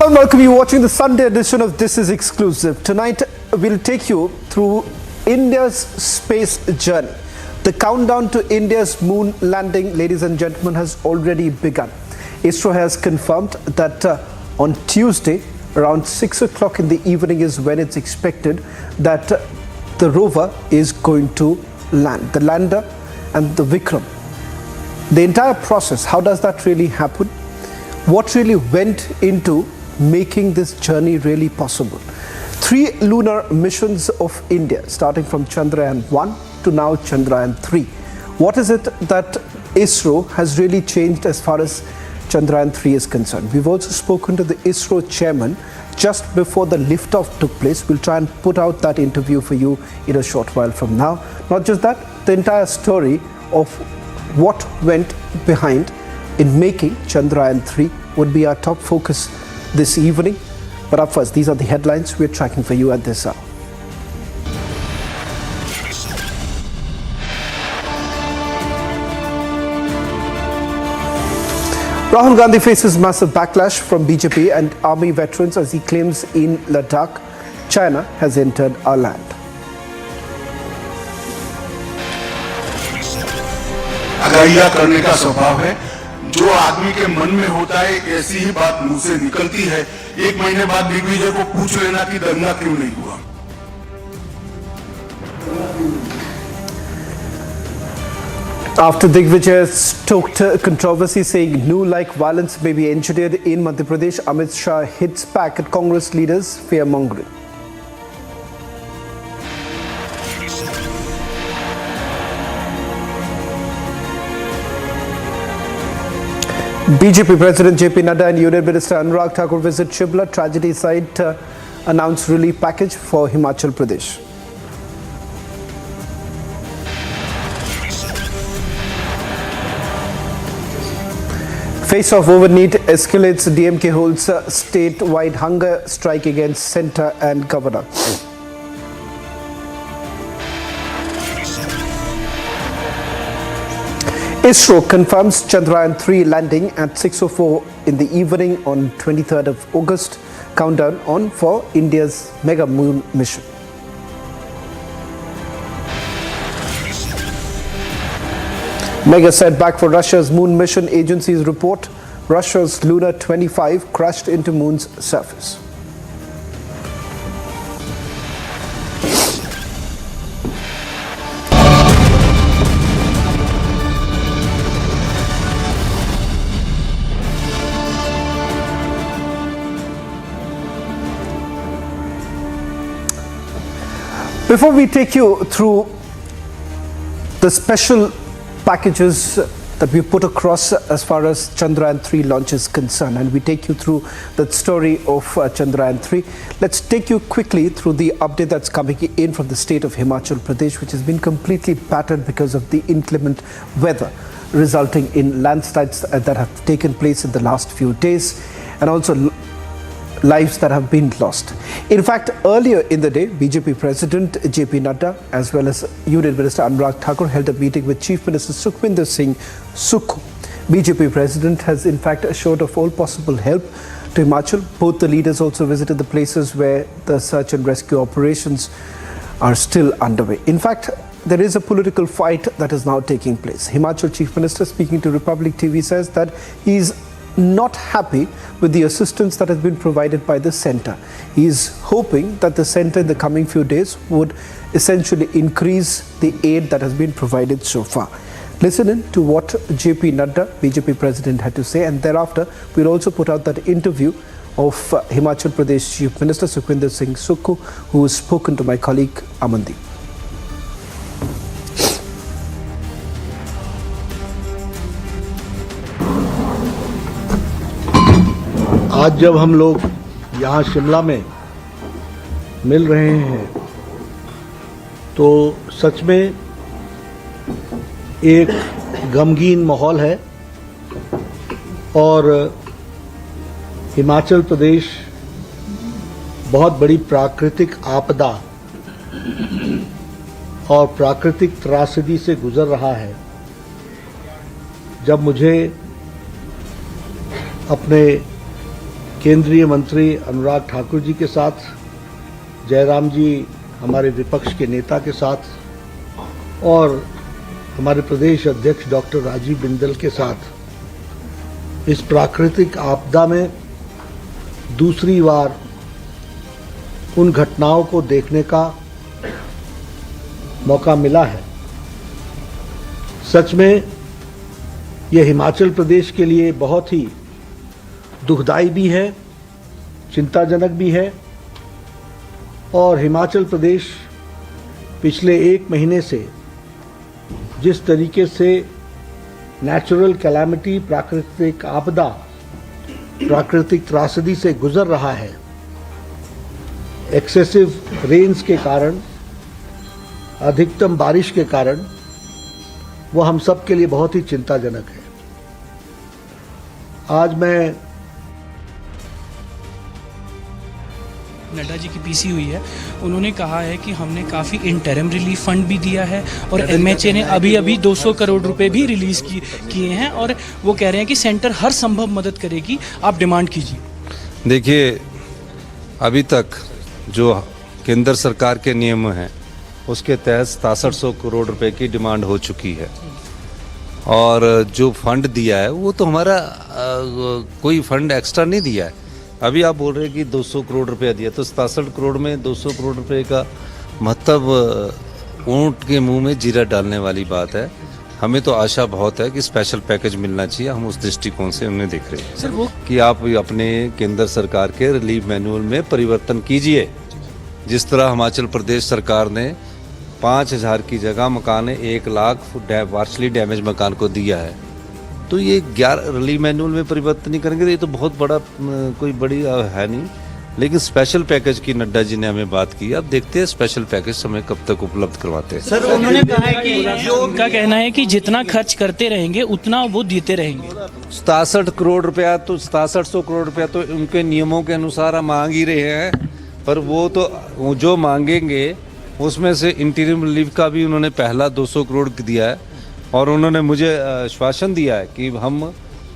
Hello and welcome. You're watching the Sunday edition of This Is Exclusive. Tonight we'll take you through India's space journey. The countdown to India's moon landing, ladies and gentlemen, has already begun. ISRO has confirmed that on Tuesday around 6 o'clock in the evening is when it's expected that the rover is going to land. The lander and the Vikram. The entire process, how does that really happen? What really went into making this journey really possible? 3 lunar missions of India, starting from Chandrayaan-1 to now Chandrayaan-3. What is it that ISRO has really changed as far as Chandrayaan-3 is concerned? We've also spoken to the ISRO chairman just before the liftoff took place. We'll try and put out that interview for you in a short while from now. Not just that, the entire story of what went behind in making Chandrayaan-3 would be our top focus this evening. But up first, these are the headlines we're tracking for you at this hour. Rahul Gandhi faces massive backlash from BJP and army veterans as he claims in Ladakh, China has entered our land. आगाहियां करने का स्वभाव है, जो आदमी के मन में होता है ऐसी ही बात मुंह से निकलती है। 1 महीने बाद दिग्विजय को पूछ लेना कि दंगा क्यों नहीं हुआ। After Digvijay stoked controversy saying new-like violence may be engineered in Madhya Pradesh, Amit Shah hits back at Congress leaders' fear-mongering. BJP President JP Nadda and Union Minister Anurag Thakur visit Shimla tragedy site, announced relief package for Himachal Pradesh. Face-off over NEET escalates. DMK holds statewide hunger strike against centre and governor. ISRO confirms Chandrayaan-3 landing at 6:04 in the evening on 23rd of August. Countdown on for India's mega moon mission. Mega setback for Russia's moon mission. Agencies report Russia's Luna 25 crashed into moon's surface. Before we take you through the special packages that we put across as far as Chandrayaan-3 launch is concerned, and we take you through the story of Chandrayaan-3, let's take you quickly through the update that's coming in from the state of Himachal Pradesh, which has been completely battered because of the inclement weather, resulting in landslides that have taken place in the last few days, and also lives that have been lost. In fact, earlier in the day, BJP President JP Nadda as well as Union Minister Anurag Thakur held a meeting with Chief Minister Sukhwinder Singh Sukhu. BJP President has in fact assured of all possible help to Himachal. Both the leaders also visited the places where the search and rescue operations are still underway. In fact, there is a political fight that is now taking place. Himachal Chief Minister, speaking to Republic TV, says that he is not happy with the assistance that has been provided by the centre. He is hoping that the centre in the coming few days would essentially increase the aid that has been provided so far. Listen in to what JP Nadda, BJP President, had to say, and thereafter we'll also put out that interview of Himachal Pradesh Chief Minister Sukhwinder Singh Sukhu, who has spoken to my colleague Amandi. आज जब हम लोग यहाँ शिमला में मिल रहे हैं तो सच में एक गमगीन माहौल है और हिमाचल प्रदेश बहुत बड़ी प्राकृतिक आपदा और प्राकृतिक त्रासदी से गुजर रहा है। जब मुझे अपने केंद्रीय मंत्री अनुराग ठाकुर जी के साथ, जयराम जी हमारे विपक्ष के नेता के साथ और हमारे प्रदेश अध्यक्ष डॉक्टर राजीव बिंदल के साथ इस प्राकृतिक आपदा में दूसरी बार उन घटनाओं को देखने का मौका मिला है। सच में यह हिमाचल प्रदेश के लिए बहुत ही दुखदाई भी है, चिंताजनक भी है और हिमाचल प्रदेश पिछले 1 महीने से जिस तरीके से नेचुरल कैलामिटी, प्राकृतिक आपदा, प्राकृतिक त्रासदी से गुजर रहा है, एक्सेसिव रेन्स के कारण, अधिकतम बारिश के कारण, वो हम सब के लिए बहुत ही चिंताजनक है। आज मैं नड्डा जी की पीसी हुई है, उन्होंने कहा है कि हमने काफ़ी इंटरिम रिलीफ फंड भी दिया है और एमएचए ने अभी 200 करोड़ रुपए भी रिलीज़ किए हैं और वो कह रहे हैं कि सेंटर हर संभव मदद करेगी, आप डिमांड कीजिए। देखिए, अभी तक जो केंद्र सरकार के नियम हैं उसके तहत 6700 करोड़ रुपए की डिमांड हो चुकी है और जो फंड दिया है वो तो हमारा कोई फंड एक्स्ट्रा नहीं दिया है। अभी आप बोल रहे हैं कि 200 करोड़ रुपया दिया, तो 67 करोड़ में 200 करोड़ रुपए का मतलब ऊंट के मुंह में जीरा डालने वाली बात है। हमें तो आशा बहुत है कि स्पेशल पैकेज मिलना चाहिए, हम उस दृष्टिकोण से उन्हें देख रहे हैं। सर वो कि आप अपने केंद्र सरकार के रिलीफ मैनुअल में परिवर्तन कीजिए। जिस तरह हिमाचल प्रदेश सरकार ने 5000 की जगह मकान 1 लाख पार्शली डैमेज मकान को दिया है, तो ये 11 रिलीफ मैनुअल में परिवर्तन नहीं करेंगे तो ये तो बहुत बड़ा कोई बड़ी है नहीं। लेकिन स्पेशल पैकेज की नड्डा जी ने हमें बात की, अब देखते हैं स्पेशल पैकेज हमें कब तक उपलब्ध करवाते हैं। सर उन्होंने कहा है कि उनका कहना है कि जितना खर्च करते रहेंगे उतना वो देते रहेंगे। 67 करोड़ रुपया तो 6700 करोड़ रुपया तो उनके नियमों के अनुसार हम मांग ही रहे हैं, पर वो तो जो मांगेंगे उसमें से इंटीरियम रिलीफ का भी उन्होंने पहला 200 करोड़ दिया है और उन्होंने मुझे आश्वासन दिया है कि हम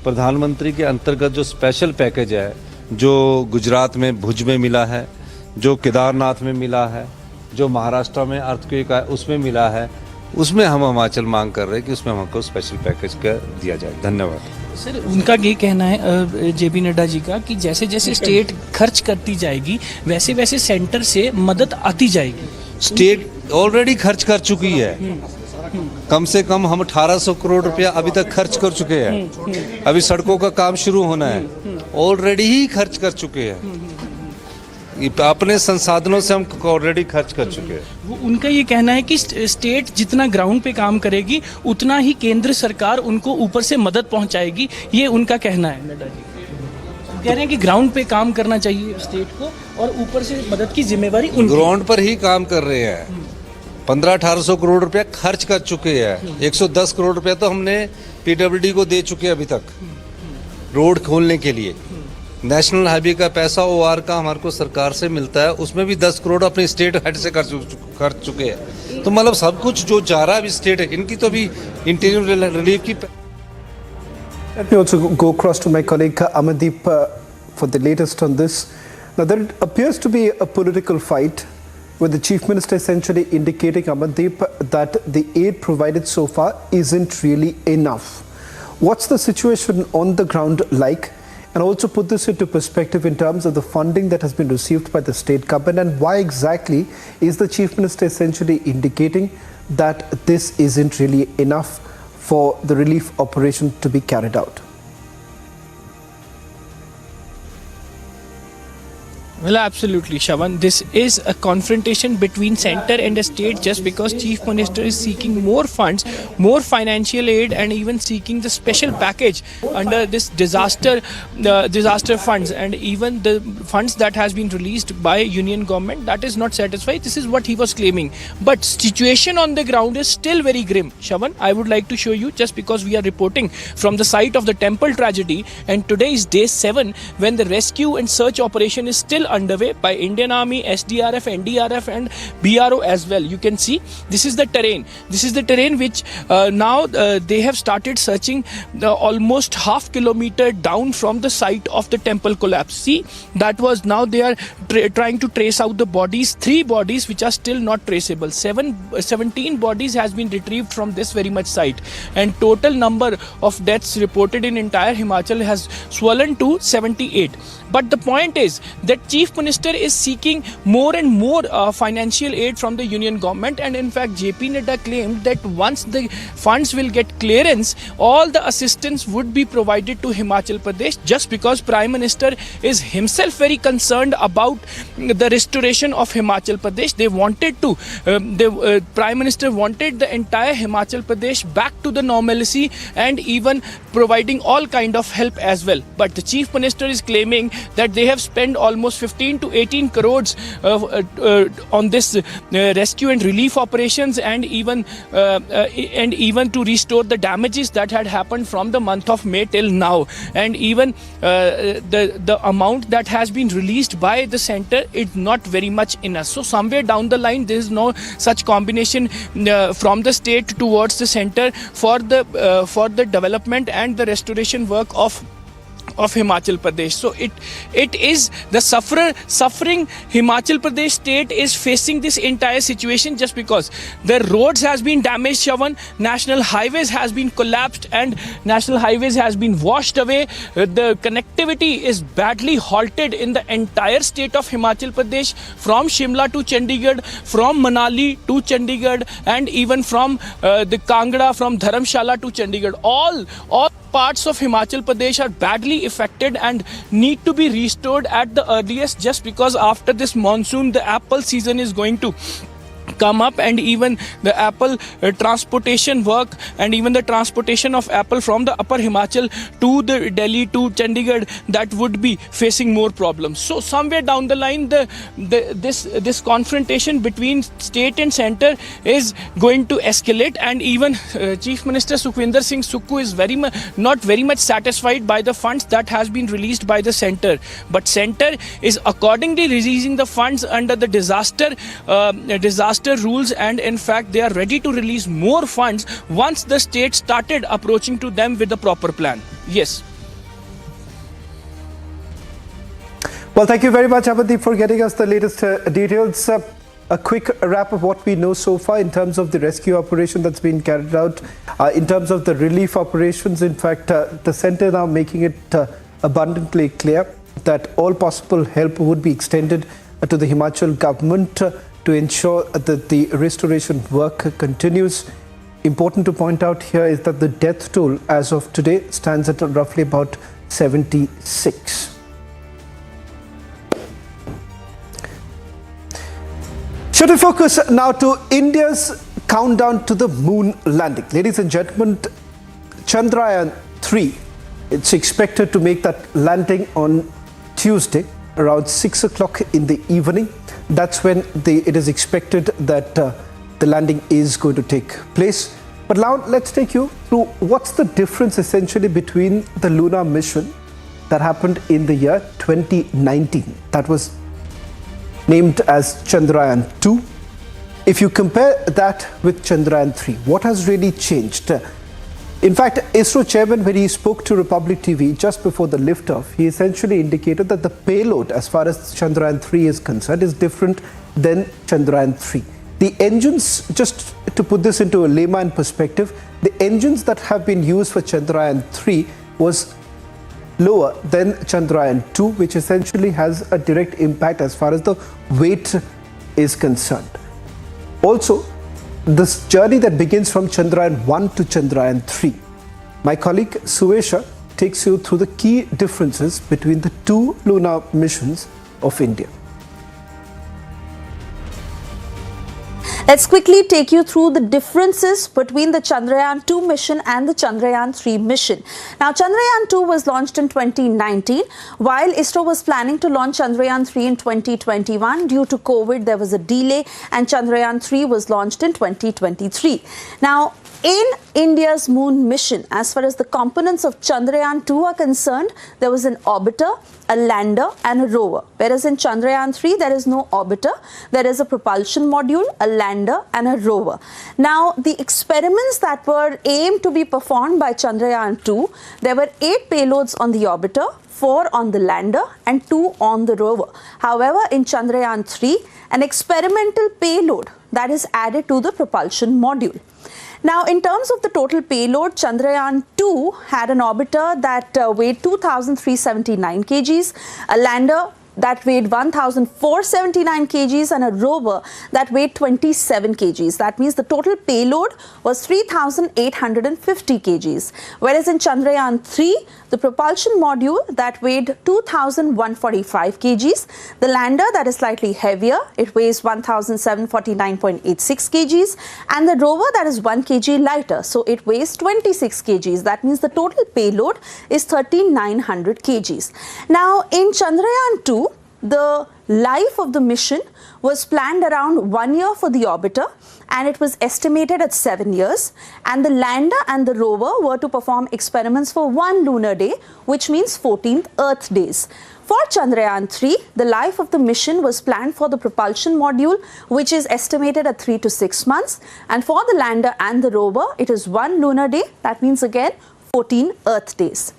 प्रधानमंत्री के अंतर्गत जो स्पेशल पैकेज है, जो गुजरात में भुज में मिला है, जो केदारनाथ में मिला है, जो महाराष्ट्र में अर्थक्वेक है उसमें मिला है, उसमें हम हिमाचल मांग कर रहे हैं कि उसमें हमको स्पेशल पैकेज का दिया जाए। धन्यवाद। सर उनका ये कहना है जेपी नड्डा जी का कि जैसे जैसे स्टेट खर्च करती जाएगी वैसे वैसे सेंटर से मदद आती जाएगी। स्टेट ऑलरेडी खर्च कर चुकी है, कम से कम हम 1800 करोड़ रुपया अभी तक खर्च कर चुके हैं। अभी सड़कों का काम शुरू होना है, ऑलरेडी ही खर्च कर चुके हैं, अपने संसाधनों से हम ऑलरेडी खर्च कर चुके हैं। उनका ये कहना है कि स्टेट जितना ग्राउंड पे काम करेगी उतना ही केंद्र सरकार उनको ऊपर से मदद पहुंचाएगी, ये उनका कहना है। नड्डा जी कह रहे हैं कि ग्राउंड पे काम करना चाहिए स्टेट को और ऊपर से मदद की जिम्मेवारी उनकी। ग्राउंड पर ही काम कर रहे हैं। 1500-1800 करोड़ रुपया खर्च कर चुके हैं। 110 करोड़ रुपया तो हमने पीडब्ल्यूडी को दे चुके हैं अभी तक रोड खोलने के लिए। नेशनल हाईवे का पैसा ओआर का हमारे को सरकार से मिलता है, उसमें भी 10 करोड़ अपने स्टेट हेड से कर चुके हैं। तो मतलब सब कुछ जो जा रहा है अभी स्टेट है, इनकी तो अभी इंटीरियम रिलीफ की। Let me also go across to my colleague Amandeep for the latest on this. Now there appears to be a political fight with the Chief Minister essentially indicating, Amandeep, that the aid provided so far isn't really enough. What's the situation on the ground like? And also put this into perspective in terms of the funding that has been received by the state government, and why exactly is the Chief Minister essentially indicating that this isn't really enough for the relief operation to be carried out? Well, absolutely, Shavan. This is a confrontation between center and the state just because Chief Minister is seeking more funds, more financial aid, and even seeking the special package under this disaster funds, and even the funds that has been released by union government, that is not satisfied. This is what he was claiming. But situation on the ground is still very grim. Shavan, I would like to show you, just because we are reporting from the site of the temple tragedy, and today is day 7 when the rescue and search operation is still underway by Indian Army, SDRF, NDRF and BRO as well. You can see this is the terrain. This is the terrain which now they have started searching almost half kilometer down from the site of the temple collapse. See, that was, now they are trying to trace out the bodies, 3 bodies which are still not traceable. 17 bodies has been retrieved from this very much site, and total number of deaths reported in entire Himachal has swollen to 78. But the point is that Chief Minister is seeking more and more financial aid from the union government, and in fact JP Nadda claimed that once the funds will get clearance, all the assistance would be provided to Himachal Pradesh, just because Prime Minister is himself very concerned about the restoration of Himachal Pradesh. They wanted to, Prime Minister wanted the entire Himachal Pradesh back to the normalcy and even providing all kind of help as well. But the Chief Minister is claiming that they have spent almost 15 to 18 crores on this rescue and relief operations, and even to restore the damages that had happened from the month of May till now, and even the amount that has been released by the center is not very much enough. So somewhere down the line there is no such combination from the state towards the center for the development and the restoration work of Himachal Pradesh. So it is the suffering Himachal Pradesh state is facing this entire situation, just because the roads has been damaged, Shavan, national highways has been collapsed and national highways has been washed away. The connectivity is badly halted in the entire state of Himachal Pradesh, from Shimla to Chandigarh, from Manali to Chandigarh, and even from the Kangra, from Dharamshala to Chandigarh. All parts of Himachal Pradesh are badly affected and need to be restored at the earliest, just because after this monsoon the apple season is going to come up, and even the apple transportation work and even the transportation of apple from the upper Himachal to the Delhi to Chandigarh, that would be facing more problems. So somewhere down the line this confrontation between state and center is going to escalate, and even Chief Minister Sukhwinder Singh Sukhu is not very much satisfied by the funds that has been released by the center, but center is accordingly releasing the funds under the disaster rules, and in fact they are ready to release more funds once the state started approaching to them with the proper plan. Yes. Well, thank you very much, Amandeep, for getting us the latest details. A quick wrap of what we know so far in terms of the rescue operation that's been carried out, in terms of the relief operations. In fact, the center now making it abundantly clear that all possible help would be extended to the Himachal government to ensure that the restoration work continues. Important to point out here is that the death toll as of today stands at roughly about 76. Should we focus now to India's countdown to the moon landing? Ladies and gentlemen, Chandrayaan 3, it's expected to make that landing on Tuesday around 6 o'clock in the evening. That's when it is expected that the landing is going to take place. But now let's take you through what's the difference essentially between the lunar mission that happened in the year 2019, that was named as Chandrayaan 2. If you compare that with Chandrayaan 3, what has really changed? In fact, ISRO chairman, when he spoke to Republic TV just before the liftoff, he essentially indicated that the payload as far as Chandrayaan 3 is concerned is different than Chandrayaan 3. The engines, just to put this into a layman perspective, the engines that have been used for Chandrayaan 3 was lower than Chandrayaan 2, which essentially has a direct impact as far as the weight is concerned. Also, this journey that begins from Chandrayaan 1 to Chandrayaan 3. My colleague Suesha takes you through the key differences between the two lunar missions of India. Let's quickly take you through the differences between the Chandrayaan 2 mission and the Chandrayaan 3 mission. Now, Chandrayaan 2 was launched in 2019, while ISRO was planning to launch Chandrayaan 3 in 2021. Due to COVID, there was a delay, and Chandrayaan 3 was launched in 2023. Now, in India's moon mission, as far as the components of Chandrayaan 2 are concerned, there was an orbiter, a lander and a rover, whereas in Chandrayaan-3 there is no orbiter, there is a propulsion module, a lander and a rover. Now the experiments that were aimed to be performed by Chandrayaan-2, there were 8 payloads on the orbiter, 4 on the lander and 2 on the rover. However, in Chandrayaan-3, an experimental payload that is added to the propulsion module. Now, in terms of the total payload, Chandrayaan-2 had an orbiter that weighed 2,379 kgs, a lander that weighed 1,479 kgs and a rover that weighed 27 kgs. That means the total payload was 3,850 kgs. Whereas in Chandrayaan-3, the propulsion module that weighed 2,145 kgs, the lander that is slightly heavier, it weighs 1,749.86 kgs, and the rover that is 1 kg lighter, so it weighs 26 kgs. That means the total payload is 3,900 kgs. Now in Chandrayaan-2, the life of the mission was planned around 1 year for the orbiter, and it was estimated at 7 years, and the lander and the rover were to perform experiments for 1 lunar day, which means 14th Earth days. For Chandrayaan-3, the life of the mission was planned for the propulsion module, which is estimated at 3 to 6 months, and for the lander and the rover, it is 1 lunar day, that means again 14 Earth days.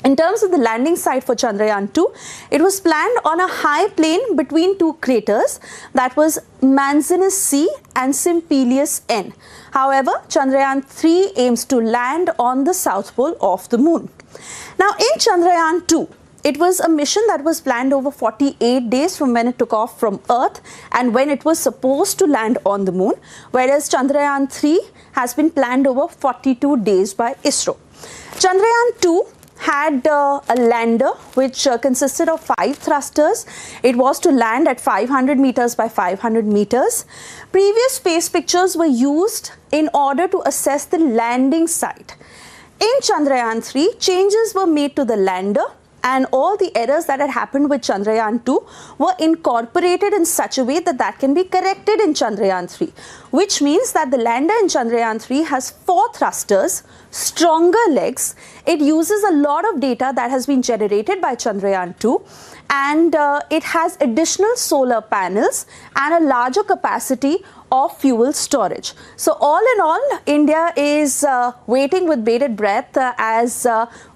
In terms of the landing site for Chandrayaan-2, it was planned on a high plain between 2 craters, that was Manzinus C and Simpelius N. However, Chandrayaan-3 aims to land on the south pole of the moon. Now in Chandrayaan-2, it was a mission that was planned over 48 days from when it took off from Earth and when it was supposed to land on the moon, whereas Chandrayaan-3 has been planned over 42 days by ISRO. Chandrayaan-2 had a lander which consisted of 5 thrusters. It was to land at 500 meters by 500 meters. Previous space pictures were used in order to assess the landing site. In Chandrayaan-3, changes were made to the lander, and all the errors that had happened with Chandrayaan-2 were incorporated in such a way that that can be corrected in Chandrayaan-3, which means that the lander in Chandrayaan-3 has 4 thrusters, stronger legs. It uses a lot of data that has been generated by Chandrayaan-2, and it has additional solar panels and a larger capacity of fuel storage. So all in all, India is waiting with bated breath as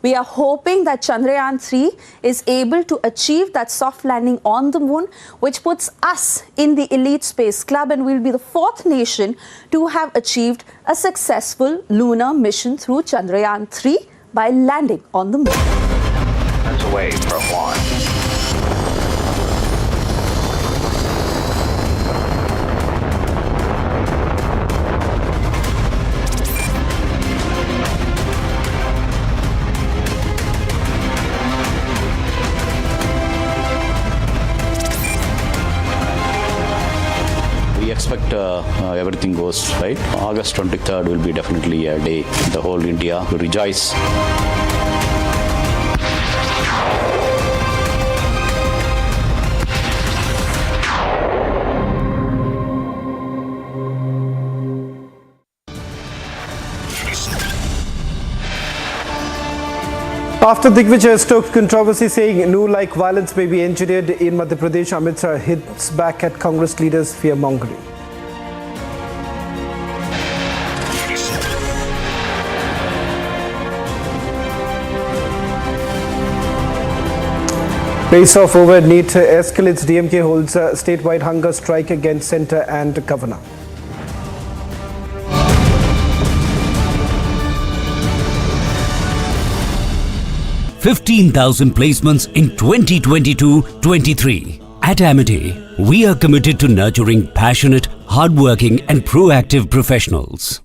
we are hoping that Chandrayaan-3 is able to achieve that soft landing on the moon, which puts us in the elite space club, and we'll be the 4th nation to have achieved a successful lunar mission through Chandrayaan-3 by landing on the moon. That's away from launch. We expect everything goes right. August 23rd will be definitely a day the whole India will rejoice. After Digvijay stoked controversy saying no like violence may be engineered in Madhya Pradesh, Amit Shah hits back at Congress leaders' fear-mongering. Face-off over NEET escalates. DMK holds a statewide hunger strike against centre and governor. $15,000 placements in 2022-23. At Amity, we are committed to nurturing passionate, hardworking and proactive professionals.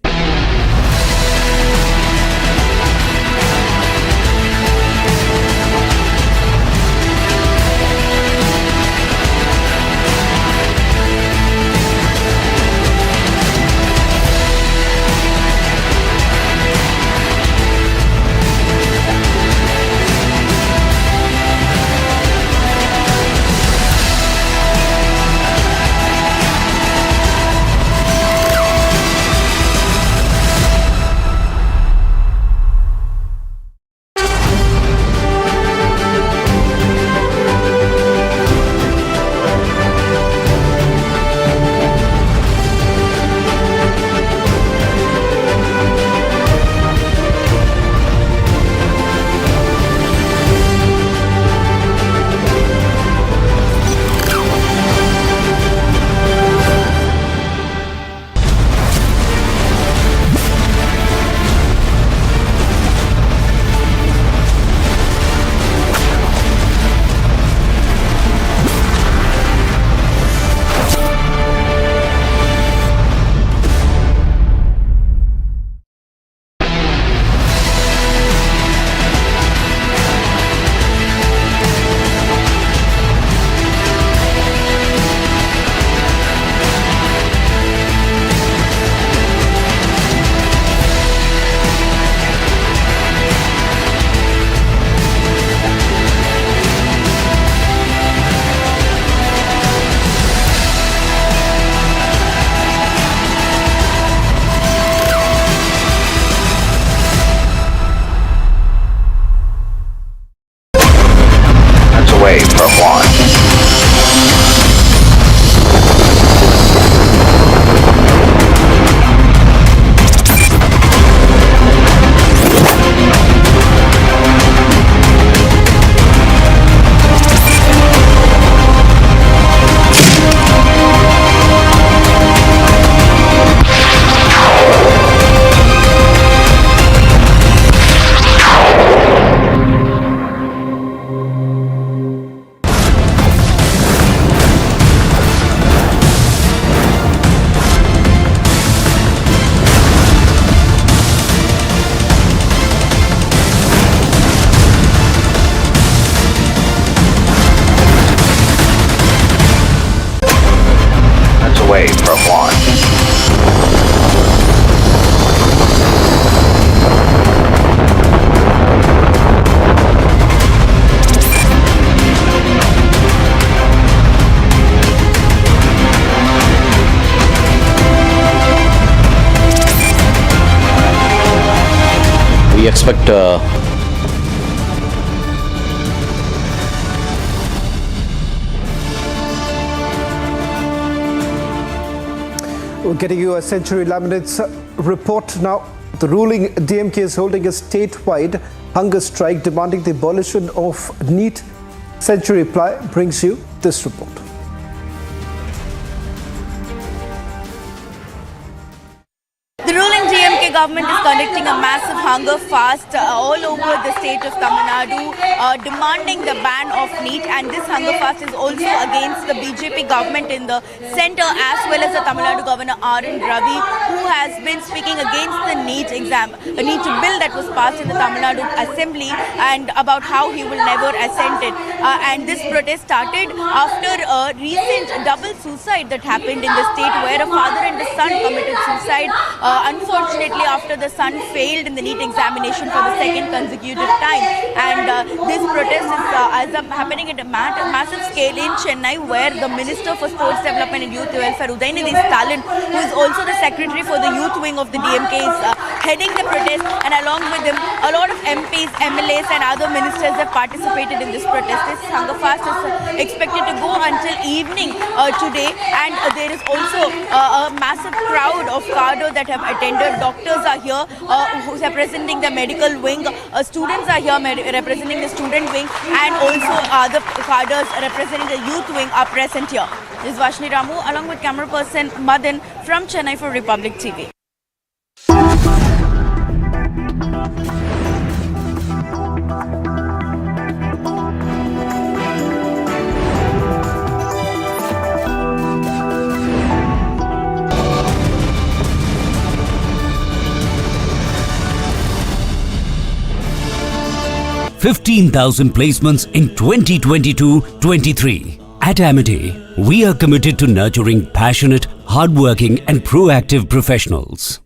We expect We're getting you a Century Laminates report now. The ruling DMK is holding a statewide hunger strike demanding the abolition of NEET. Century Reply brings you this report. The ruling DMK government is conducting a massive hunger fast all over the state of Tamil Nadu, demanding the ban of NEET, and this hunger fast is also against the BJP government in the centre as well as the Tamil Nadu governor R.N. Ravi, who has been speaking against the NEET bill that was passed in the Tamil Nadu Assembly and about how he will never assent it. And this protest started after a recent double suicide that happened in the state where a father and a son committed suicide. Unfortunately, after the son failed in the NEET examination for the second consecutive time. And this protest is happening at a massive scale in Chennai, where the Minister for Sports Development and Youth Welfare, Udayanidhi Stalin, who is also the Secretary for the Youth Wing of the DMK, is heading the protest, and along with him, a lot of MPs, MLAs and other ministers have participated in this protest. This hunger fast is expected to go until evening today, and there is also a massive crowd of cadre that have attended. Doctors are here who's representing the medical wing, students are here representing the student wing, and also other cadres representing the youth wing are present here. This is Vashni Ramu along with camera person Madan from Chennai for Republic TV. $15,000 placements in 2022-23. At Amity, we are committed to nurturing passionate, hardworking and proactive professionals.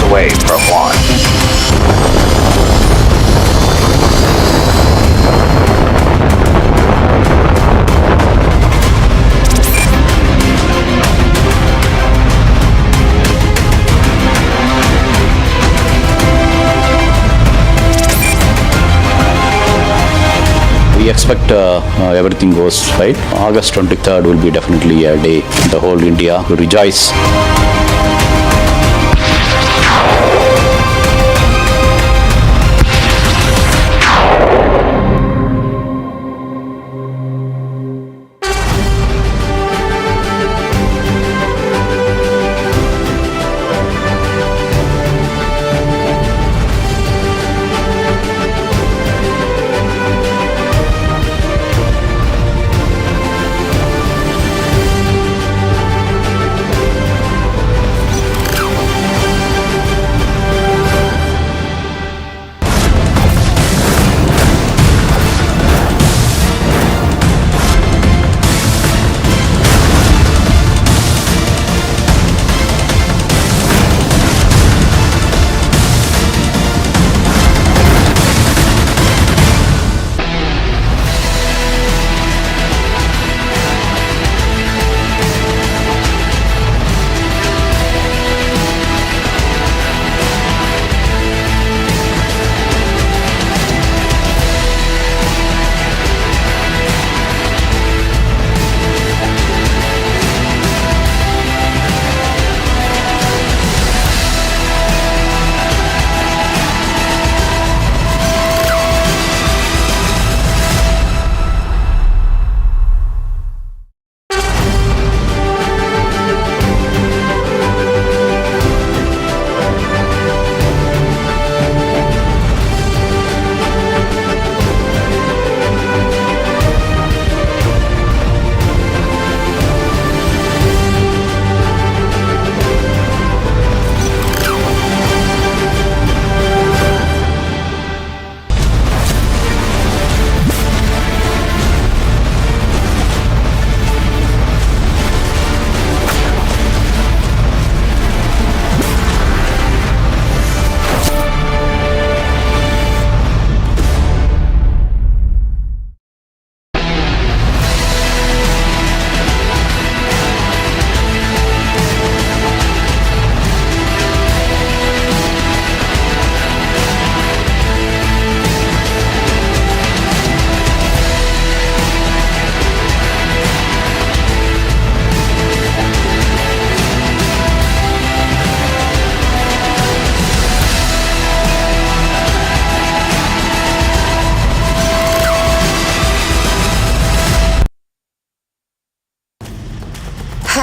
Away from launch. we expect everything goes right. August 23rd will be definitely a day the whole India will rejoice.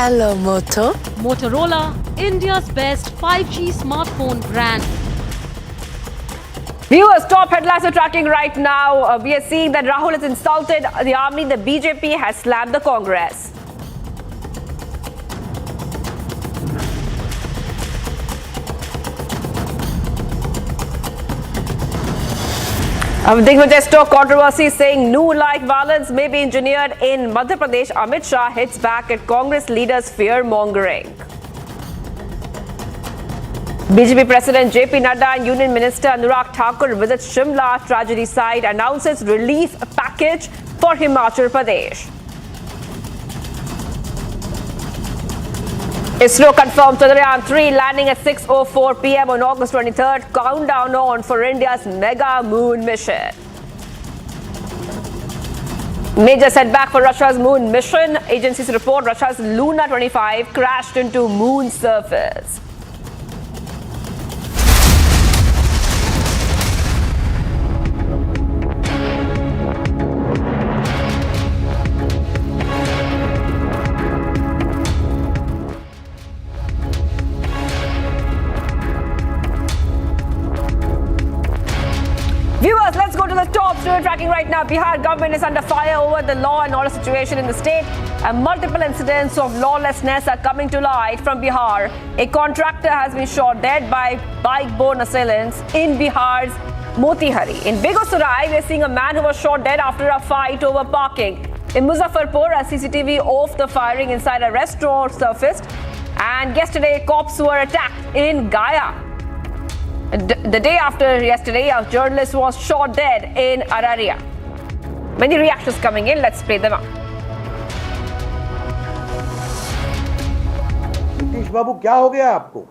Hello, Moto. Motorola, India's best 5G smartphone brand. Viewers, top headlines are tracking right now. We are seeing that Rahul has insulted the army. The BJP has slammed the Congress. Digmajesto controversy saying new like violence may be engineered in Madhya Pradesh. Amit Shah hits back at Congress leaders' fear-mongering. BJP President JP Nadda and Union Minister Anurag Thakur visits Shimla tragedy site, announces relief package for Himachal Pradesh. ISRO confirmed Chandrayaan-3 landing at 6:04 p.m. on August 23rd. Countdown on for India's mega moon mission. Major setback for Russia's moon mission. Agencies report Russia's Luna 25 crashed into moon surface. Viewers, let's go to the top story tracking right now. Bihar government is under fire over the law and order situation in the state, and multiple incidents of lawlessness are coming to light from Bihar. A contractor has been shot dead by bike-borne assailants in Bihar's Motihari. In Begusarai, we are seeing a man who was shot dead after a fight over parking. In Muzaffarpur, a CCTV of the firing inside a restaurant surfaced, and yesterday cops were attacked in Gaya. The day after yesterday, a journalist was shot dead in Araria. Many reactions coming in. Let's play them out. Nitish बाबू, क्या हो गया आपको?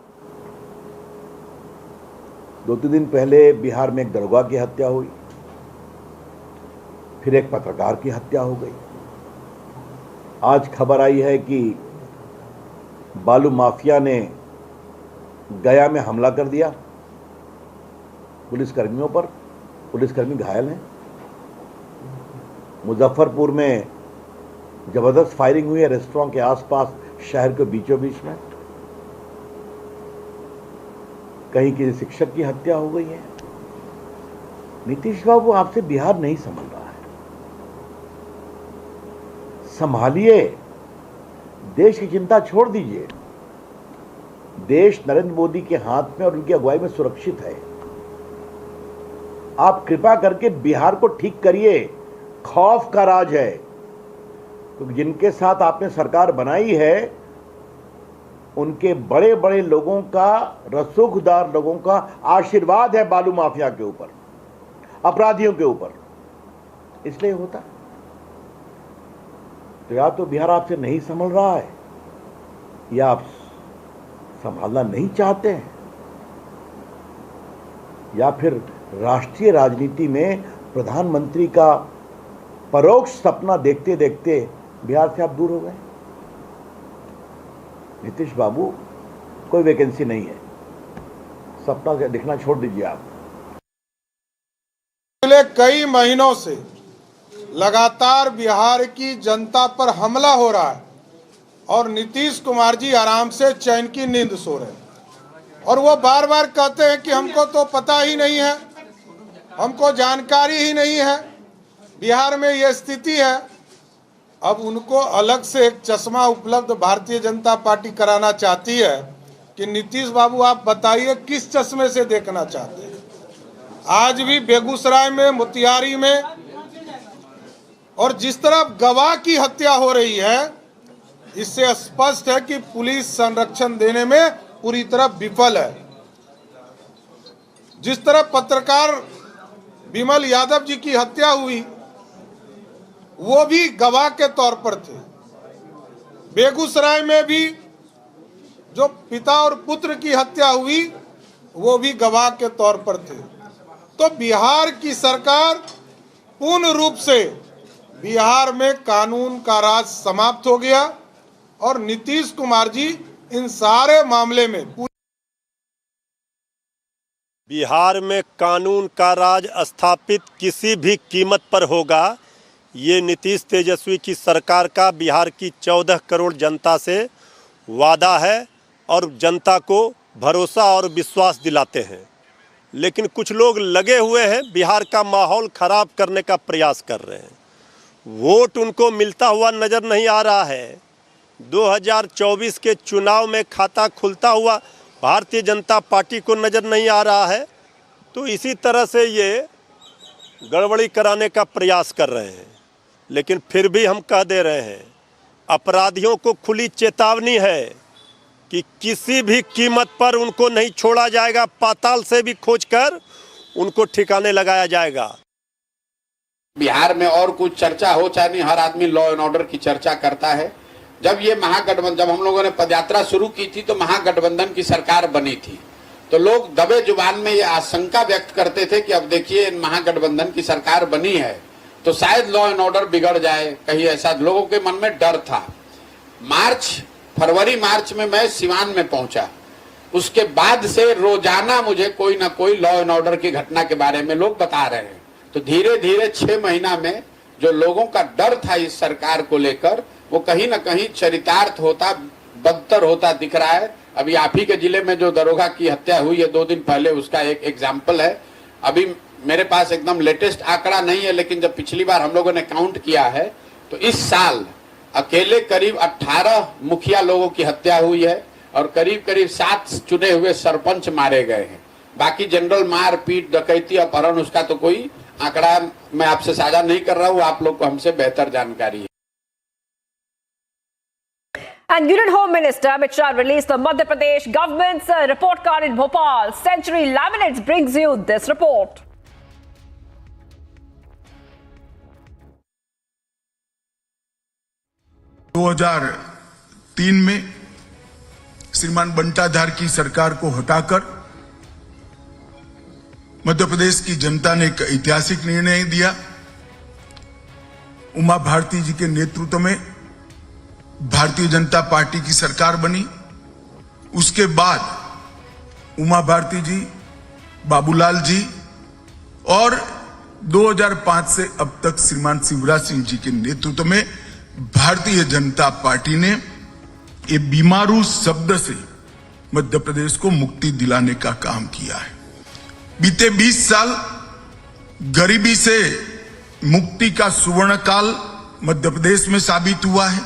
2-3 दिन पहले बिहार में एक दरोगा की हत्या हुई, फिर एक पत्रकार की हत्या हो गई। आज खबर आई है कि बालू माफिया ने गया में हमला कर दिया पुलिसकर्मियों पर। पुलिसकर्मी घायल हैं। मुजफ्फरपुर में जबरदस्त फायरिंग हुई है रेस्टोरेंट के आसपास, शहर के बीचों बीच में। कहीं किसी शिक्षक की हत्या हो गई है। नीतीश बाबू, आपसे बिहार नहीं संभल रहा है। संभालिए, देश की चिंता छोड़ दीजिए। देश नरेंद्र मोदी के हाथ में और उनकी अगुवाई में सुरक्षित है। आप कृपा करके बिहार को ठीक करिए। खौफ का राज है, क्योंकि जिनके साथ आपने सरकार बनाई है उनके बड़े बड़े लोगों का, रसूखदार लोगों का आशीर्वाद है बालू माफिया के ऊपर, अपराधियों के ऊपर। इसलिए होता तो या तो बिहार आपसे नहीं संभल रहा है या आप संभालना नहीं चाहते हैं, या फिर राष्ट्रीय राजनीति में प्रधानमंत्री का परोक्ष सपना देखते देखते बिहार से आप दूर हो गए। नीतीश बाबू, कोई वैकेंसी नहीं है, सपना दिखना छोड़ दीजिए आप। पिछले कई महीनों से लगातार बिहार की जनता पर हमला हो रहा है और नीतीश कुमार जी आराम से चैन की नींद सो रहे हैं, और वो बार बार कहते हैं कि हमको तो पता ही नहीं है, हमको जानकारी ही नहीं है, बिहार में ये स्थिति है। अब उनको अलग से एक चश्मा उपलब्ध भारतीय जनता पार्टी कराना चाहती है कि नीतीश बाबू, आप बताइए किस चश्मे से देखना चाहते हैं। आज भी बेगूसराय में, मोतिहारी में, और जिस तरह गवाह की हत्या हो रही है, इससे स्पष्ट है कि पुलिस संरक्षण देने में पूरी तरह विफल है। जिस तरह पत्रकार विमल यादव जी की हत्या हुई, वो भी गवाह के तौर पर थे। बेगूसराय में भी जो पिता और पुत्र की हत्या हुई, वो भी गवाह के तौर पर थे। तो बिहार की सरकार पूर्ण रूप से, बिहार में कानून का राज समाप्त हो गया और नीतीश कुमार जी इन सारे मामले में, बिहार में कानून का राज स्थापित किसी भी कीमत पर होगा। ये नीतीश तेजस्वी की सरकार का बिहार की 14 करोड़ जनता से वादा है और जनता को भरोसा और विश्वास दिलाते हैं। लेकिन कुछ लोग लगे हुए हैं बिहार का माहौल खराब करने का प्रयास कर रहे हैं। वोट उनको मिलता हुआ नज़र नहीं आ रहा है। 2024 के चुनाव में खाता खुलता हुआ भारतीय जनता पार्टी को नज़र नहीं आ रहा है। तो इसी तरह से ये गड़बड़ी कराने का प्रयास कर रहे हैं। लेकिन फिर भी हम कह दे रहे हैं, अपराधियों को खुली चेतावनी है कि किसी भी कीमत पर उनको नहीं छोड़ा जाएगा। पाताल से भी खोजकर उनको ठिकाने लगाया जाएगा। बिहार में और कुछ चर्चा हो चाहे नहीं, हर आदमी लॉ एंड ऑर्डर की चर्चा करता है। जब ये महागठबंधन, जब हम लोगों ने पदयात्रा शुरू की थी तो महागठबंधन की सरकार बनी थी, तो लोग दबे जुबान में ये आशंका व्यक्त करते थे कि अब देखिए महागठबंधन की सरकार बनी है तो शायद लॉ एंड ऑर्डर बिगड़ जाए, कहीं ऐसा लोगों के मन में डर था। फरवरी मार्च में मैं सिवान में पहुंचा, उसके बाद से रोजाना मुझे कोई ना कोई लॉ एंड ऑर्डर की घटना के बारे में लोग बता रहे हैं। तो धीरे धीरे 6 महीना में जो लोगों का डर था इस सरकार को लेकर, वो कहीं ना कहीं चरितार्थ होता, बदतर होता दिख रहा है। अभी आप ही के जिले में जो दरोगा की हत्या हुई है 2 दिन पहले, उसका एक एग्जाम्पल है। अभी मेरे पास एकदम लेटेस्ट आंकड़ा नहीं है, लेकिन जब पिछली बार हम लोगों ने काउंट किया है तो इस साल अकेले करीब 18 मुखिया लोगों की हत्या हुई है और करीब करीब 7 चुने हुए सरपंच मारे गए हैं। बाकी जनरल मार पीट, डकैती, अपहरण, उसका तो कोई आंकड़ा मैं आपसे साझा नहीं कर रहा हूँ, आप लोग को हमसे बेहतर जानकारी है। And Union Home Minister Amit Shah released the Madhya Pradesh government's report card in Bhopal. Century Laminates brings you this report. दो 2003 में श्रीमान बंटाधार की सरकार को हटाकर मध्य प्रदेश की जनता ने एक ऐतिहासिक निर्णय दिया। उमा भारती जी के नेतृत्व में भारतीय जनता पार्टी की सरकार बनी। उसके बाद उमा भारती जी, बाबूलाल जी और 2005 से अब तक श्रीमान शिवराज सिंह जी के नेतृत्व में भारतीय जनता पार्टी ने ये बीमारू शब्द से मध्य प्रदेश को मुक्ति दिलाने का काम किया है। बीते 20 साल गरीबी से मुक्ति का सुवर्ण काल मध्य प्रदेश में साबित हुआ है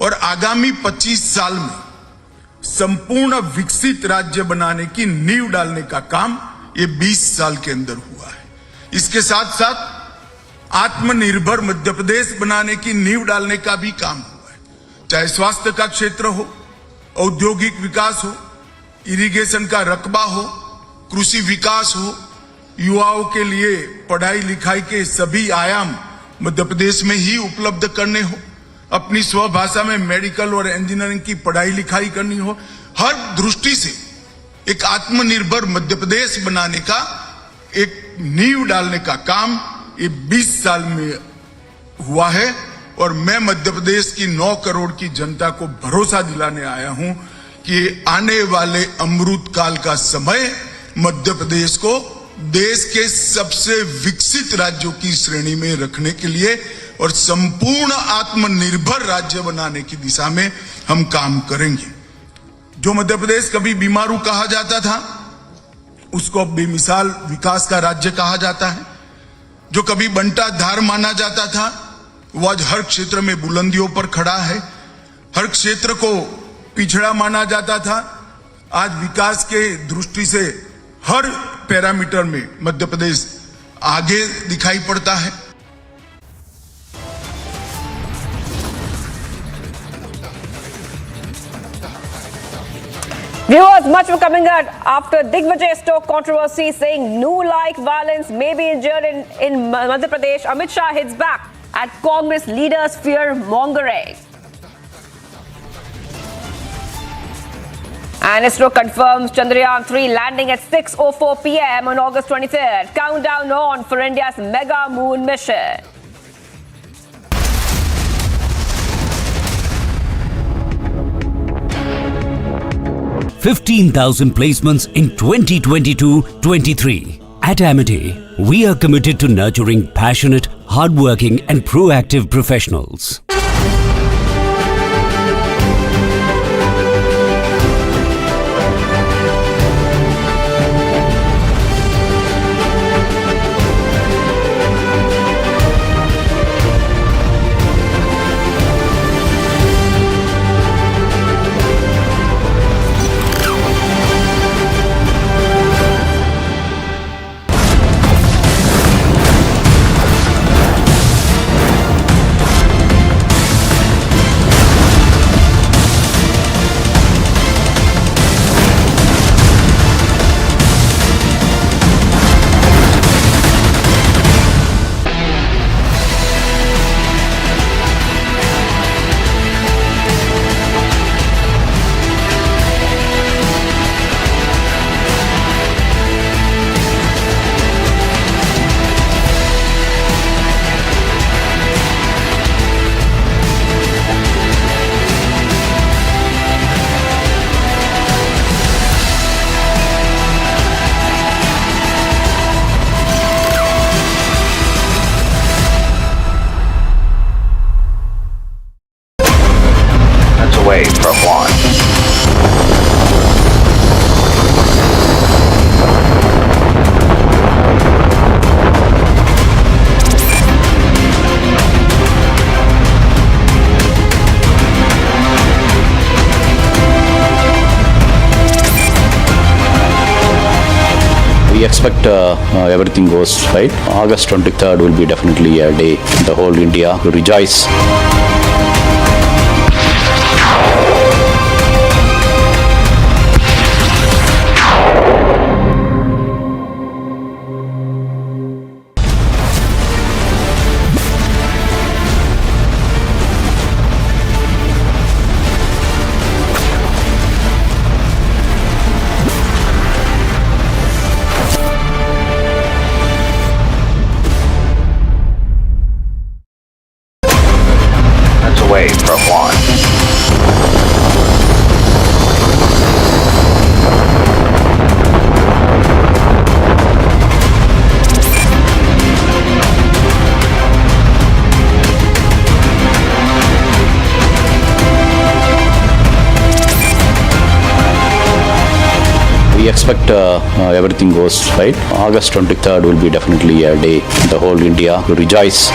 और आगामी 25 साल में संपूर्ण विकसित राज्य बनाने की नींव डालने का काम ये 20 साल के अंदर हुआ है। इसके साथ साथ आत्मनिर्भर मध्य प्रदेश बनाने की नींव डालने का भी काम हुआ है, चाहे स्वास्थ्य का क्षेत्र हो, औद्योगिक विकास हो, इरिगेशन का रकबा हो, कृषि विकास हो, युवाओं के लिए पढ़ाई लिखाई के सभी आयाम मध्य प्रदेश में ही उपलब्ध करने हो, अपनी स्वभाषा में मेडिकल और इंजीनियरिंग की पढ़ाई लिखाई करनी हो, हर दृष्टि से एक आत्मनिर्भर मध्य प्रदेश बनाने का एक नींव डालने का काम ये 20 साल में हुआ है। और मैं मध्य प्रदेश की 9 करोड़ की जनता को भरोसा दिलाने आया हूं कि आने वाले अमृत काल का समय मध्य प्रदेश को देश के सबसे विकसित राज्यों की श्रेणी में रखने के लिए और संपूर्ण आत्मनिर्भर राज्य बनाने की दिशा में हम काम करेंगे। जो मध्य प्रदेश कभी बीमारू कहा जाता था उसको अब बेमिसाल विकास का राज्य कहा जाता है। जो कभी बंटाधार माना जाता था वो आज हर क्षेत्र में बुलंदियों पर खड़ा है। हर क्षेत्र को पिछड़ा माना जाता था, आज विकास के दृष्टि से हर पैरामीटर में मध्य प्रदेश आगे दिखाई पड़ता है। Viewers, much more coming out after Digvijay Stoke controversy saying new like violence may be endured in Madhya Pradesh. Amit Shah hits back at Congress leaders' fear-mongering. And ISRO confirms Chandrayaan-3 landing at 6:04 p.m. on August 23rd. Countdown on for India's mega moon mission. $15,000 placements in 2022-23. At Amity, we are committed to nurturing passionate, hardworking and proactive professionals. expect everything goes right. August 23rd will be definitely a day the whole India to rejoice. Away from one. We expect everything goes right. August 23rd will be definitely a day the whole India to rejoice.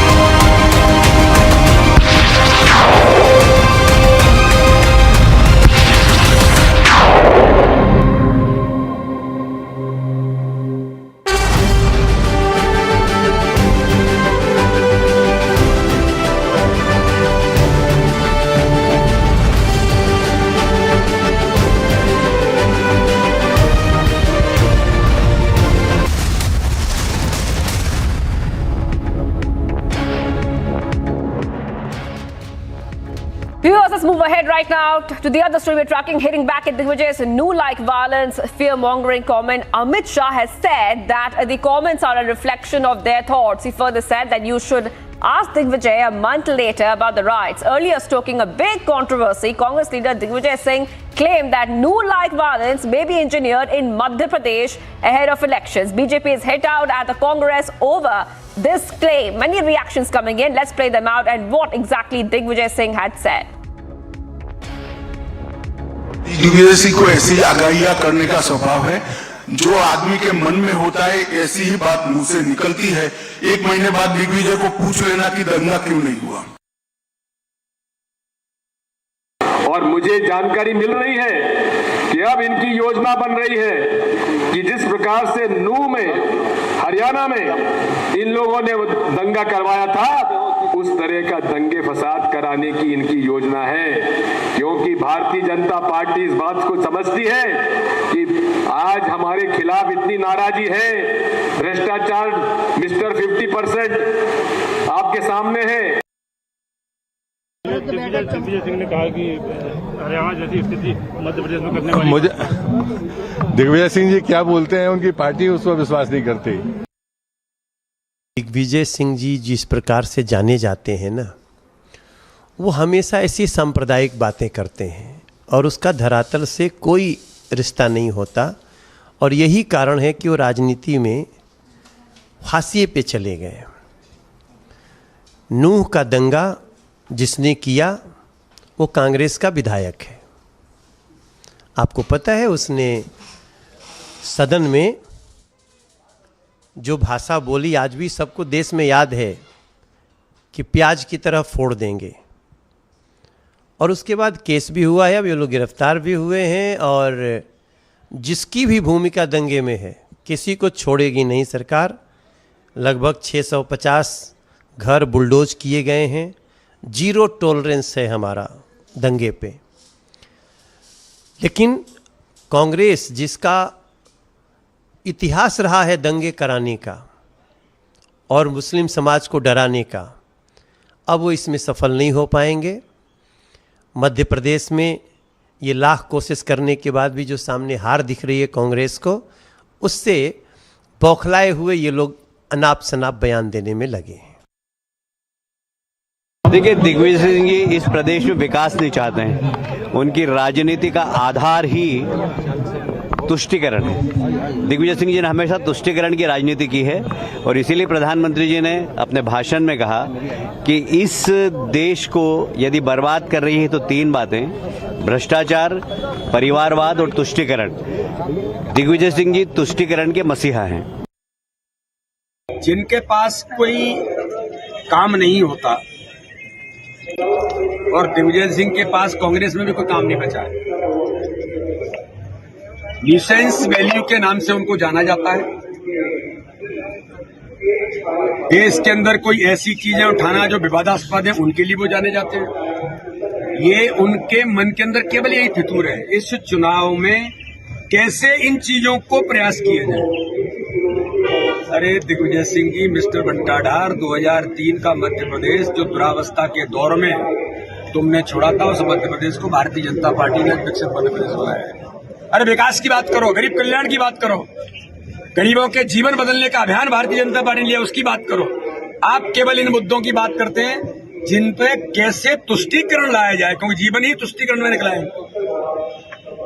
Viewers, let's move ahead right now to the other story we're tracking, hitting back at Digvijay's new like violence, fear-mongering comment. Amit Shah has said that the comments are a reflection of their thoughts. He further said that you should ask Digvijay a month later about the riots. Earlier stoking a big controversy, Congress leader Digvijay Singh claimed that new like violence may be engineered in Madhya Pradesh ahead of elections. BJP is hit out at the Congress over this claim. Many reactions coming in. Let's play them out and what exactly Digvijay Singh had said. Digvijay Singh को ऐसी आगाहियां करने का स्वभाव है। जो आदमी के मन में होता है ऐसी ही बात मुंह से निकलती है। एक महीने बाद दिग्विजय को पूछ लेना कि दंगा क्यों नहीं हुआ। और मुझे जानकारी मिल रही है कि अब इनकी योजना बन रही है कि जिस प्रकार से नूह में, हरियाणा में इन लोगों ने दंगा करवाया था, उस तरह का दंगे फसाद कराने की इनकी योजना है। क्योंकि भारतीय जनता पार्टी इस बात को समझती है कि आज हमारे खिलाफ इतनी नाराजगी है, भ्रष्टाचार मिस्टर 50% आपके सामने है। दिग्विजय सिंह ने कहा कि हरियाणा जैसी स्थिति मध्य प्रदेश में करने वाली। दिग्विजय सिंह जी क्या बोलते हैं, उनकी पार्टी उस पर विश्वास नहीं करती। दिग्विजय सिंह जी जिस प्रकार से जाने जाते हैं ना, वो हमेशा ऐसी सांप्रदायिक बातें करते हैं और उसका धरातल से कोई रिश्ता नहीं होता। और यही कारण है कि वो राजनीति में हाशिए पे चले गए। नूह का दंगा जिसने किया वो कांग्रेस का विधायक है। आपको पता है उसने सदन में जो भाषा बोली, आज भी सबको देश में याद है कि प्याज की तरह फोड़ देंगे। और उसके बाद केस भी हुआ है, अब ये लोग गिरफ्तार भी हुए हैं। और जिसकी भी भूमिका दंगे में है, किसी को छोड़ेगी नहीं सरकार। लगभग 650 घर बुलडोज किए गए हैं। जीरो टॉलरेंस है हमारा दंगे पे। लेकिन कांग्रेस जिसका इतिहास रहा है दंगे कराने का और मुस्लिम समाज को डराने का, अब वो इसमें सफल नहीं हो पाएंगे। मध्य प्रदेश में ये लाख कोशिश करने के बाद भी जो सामने हार दिख रही है कांग्रेस को, उससे बौखलाए हुए ये लोग अनाप शनाप बयान देने में लगे हैं। देखिए, दिग्विजय सिंह जी इस प्रदेश में विकास नहीं चाहते हैं। उनकी राजनीति का आधार ही तुष्टीकरण है। दिग्विजय सिंह जी ने हमेशा तुष्टीकरण की राजनीति की है और इसीलिए प्रधानमंत्री जी ने अपने भाषण में कहा कि इस देश को यदि बर्बाद कर रही है तो 3 बातें, भ्रष्टाचार, परिवारवाद और तुष्टीकरण। दिग्विजय सिंह जी तुष्टीकरण के मसीहा हैं। जिनके पास कोई काम नहीं होता और दिग्विजय सिंह के पास कांग्रेस में भी कोई काम नहीं बचा है। डिसेंस वैल्यू के नाम से उनको जाना जाता है। देश के अंदर कोई ऐसी चीजें उठाना जो विवादास्पद है, उनके लिए वो जाने जाते हैं। ये उनके मन के अंदर केवल यही फितूर है, इस चुनाव में कैसे इन चीजों को प्रयास किए जाए। अरे दिग्विजय सिंह जी, मिस्टर बंटाढार, 2003 का मध्य प्रदेश जो दुरावस्था के दौर में तुमने छोड़ा था, उस मध्य प्रदेश को भारतीय जनता पार्टी ने विकसित मध्य प्रदेश बनाया है। अरे विकास की बात करो, गरीब कल्याण की बात करो, गरीबों के जीवन बदलने का अभियान भारतीय जनता पार्टी ने लिया, उसकी बात करो। आप केवल इन मुद्दों की बात करते हैं जिन पे कैसे तुष्टीकरण लाया जाए, क्योंकि जीवन ही तुष्टीकरण में निकला है।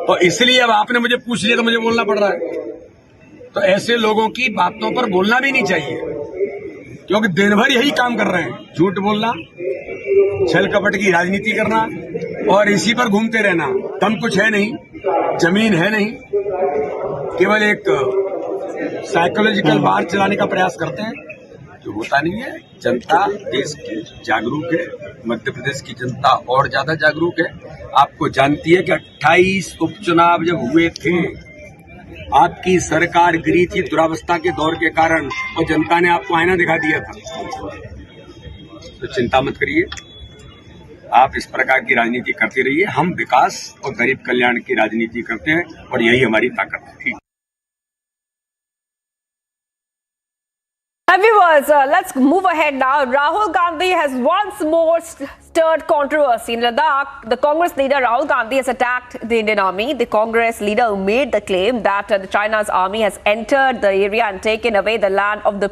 तो इसलिए अब आपने मुझे पूछ लिया तो मुझे बोलना पड़ रहा है। तो ऐसे लोगों की बातों पर बोलना भी नहीं चाहिए, क्योंकि दिन भर यही काम कर रहे हैं, झूठ बोलना, छल कपट की राजनीति करना और इसी पर घूमते रहना। दम कुछ है नहीं, जमीन है नहीं, केवल एक साइकोलॉजिकल वार चलाने का प्रयास करते हैं, जो होता नहीं है। जनता देश की जागरूक है, मध्य प्रदेश की जनता और ज्यादा जागरूक है। आपको जानती है कि 28 उपचुनाव जब हुए थे, आपकी सरकार गिरी थी दुरावस्था के दौर के कारण, और जनता ने आपको आईना दिखा दिया था। तो चिंता मत करिए, आप इस प्रकार की राजनीति करते रहिए। हम विकास और गरीब कल्याण की राजनीति करते हैं और यही हमारी ताकत है। Viewers, let's move ahead now. Rahul Gandhi has once more stirred controversy in Ladakh. The Congress leader Rahul Gandhi has attacked the Indian Army. The Congress leader made the claim that China's army has entered the area and taken away the land of the